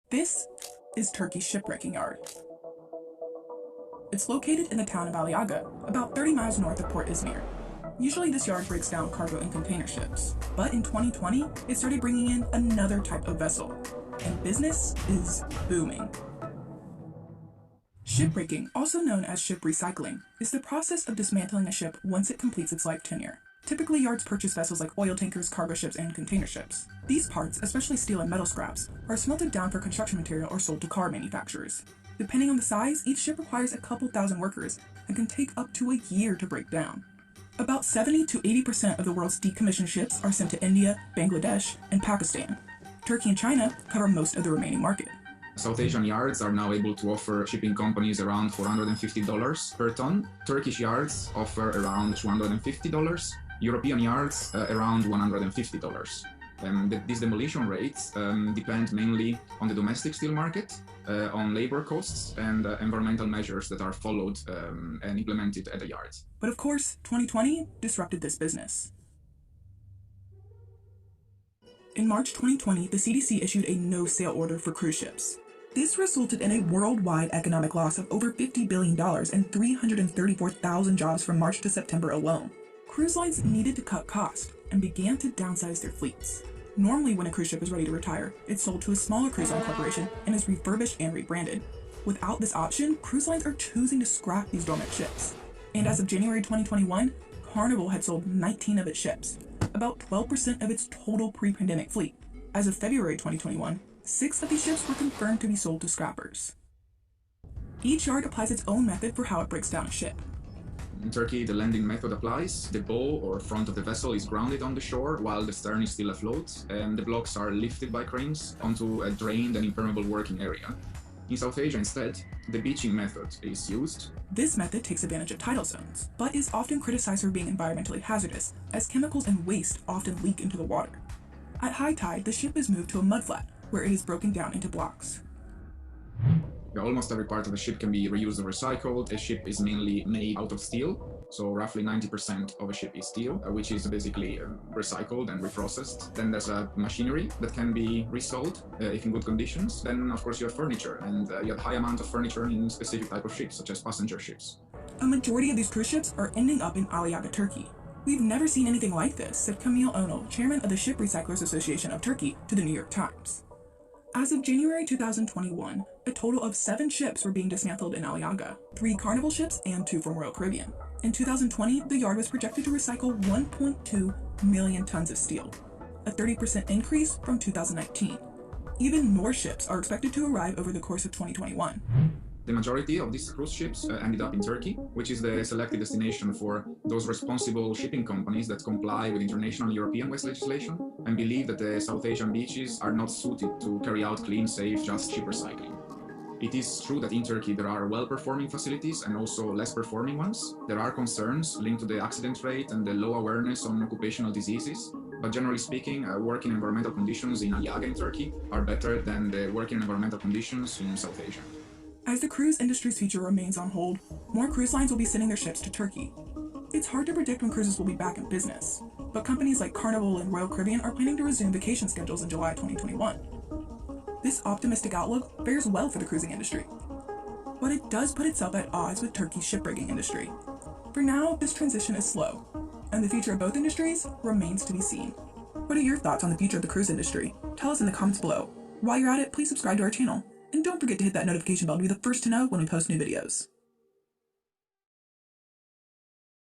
This is Turkey's shipwrecking yard. It's located in the town of Aliaga, about 30 miles north of Port Izmir. Usually this yard breaks down cargo and container ships, but in 2020, it started bringing in another type of vessel, and business is booming. Shipbreaking, also known as ship recycling, is the process of dismantling a ship once it completes its life tenure. Typically, yards purchase vessels like oil tankers, cargo ships, and container ships. These parts, especially steel and metal scraps, are smelted down for construction material or sold to car manufacturers. Depending on the size, each ship requires a couple thousand workers and can take up to a year to break down. About 70 to 80% of the world's decommissioned ships are sent to India, Bangladesh, and Pakistan. Turkey and China cover most of the remaining market. South Asian yards are now able to offer shipping companies around $450 per ton. Turkish yards offer around $250. European yards around $150. These demolition rates depend mainly on the domestic steel market, on labor costs, and environmental measures that are followed and implemented at the yards. But of course, 2020 disrupted this business. In March 2020, the CDC issued a no-sail order for cruise ships. This resulted in a worldwide economic loss of over $50 billion and 334,000 jobs from March to September alone. Cruise lines needed to cut costs and began to downsize their fleets. Normally, when a cruise ship is ready to retire, it's sold to a smaller cruise line corporation and is refurbished and rebranded. Without this option, cruise lines are choosing to scrap these dormant ships. And as of January 2021, Carnival had sold 19 of its ships, about 12% of its total pre-pandemic fleet. As of February 2021, 6 of these ships were confirmed to be sold to scrappers. Each yard applies its own method for how it breaks down a ship. In Turkey, the landing method applies. The bow or front of the vessel is grounded on the shore while the stern is still afloat, and the blocks are lifted by cranes onto a drained and impermeable working area. In South Asia, instead, the beaching method is used. This method takes advantage of tidal zones, but is often criticized for being environmentally hazardous, as chemicals and waste often leak into the water. At high tide, the ship is moved to a mudflat, where it is broken down into blocks. Almost every part of a ship can be reused or recycled. A ship is mainly made out of steel, so roughly 90% of a ship is steel, which is basically recycled and reprocessed. Then there's a machinery that can be resold if in good conditions. Then, of course, you have furniture, and you have a high amount of furniture in specific type of ships, such as passenger ships. A majority of these cruise ships are ending up in Aliaga, Turkey. "We've never seen anything like this," said Camille Onal, chairman of the Ship Recyclers Association of Turkey, to the New York Times. As of January 2021, a total of 7 ships were being dismantled in Aliaga, 3 Carnival ships and 2 from Royal Caribbean. In 2020, the yard was projected to recycle 1.2 million tons of steel, a 30% increase from 2019. Even more ships are expected to arrive over the course of 2021. The majority of these cruise ships ended up in Turkey, which is the selected destination for those responsible shipping companies that comply with international European waste legislation and believe that the South Asian beaches are not suited to carry out clean, safe, just ship recycling. It is true that in Turkey there are well-performing facilities and also less-performing ones. There are concerns linked to the accident rate and the low awareness on occupational diseases, but generally speaking, working environmental conditions in Aliaga in Turkey are better than the working environmental conditions in South Asia. As the cruise industry's future remains on hold, more cruise lines will be sending their ships to Turkey. It's hard to predict when cruises will be back in business, but companies like Carnival and Royal Caribbean are planning to resume vacation schedules in July 2021. This optimistic outlook fares well for the cruising industry, but it does put itself at odds with Turkey's shipbreaking industry. For now, this transition is slow, and the future of both industries remains to be seen. What are your thoughts on the future of the cruise industry? Tell us in the comments below. While you're at it, please subscribe to our channel. And don't forget to hit that notification bell to be the first to know when we post new videos.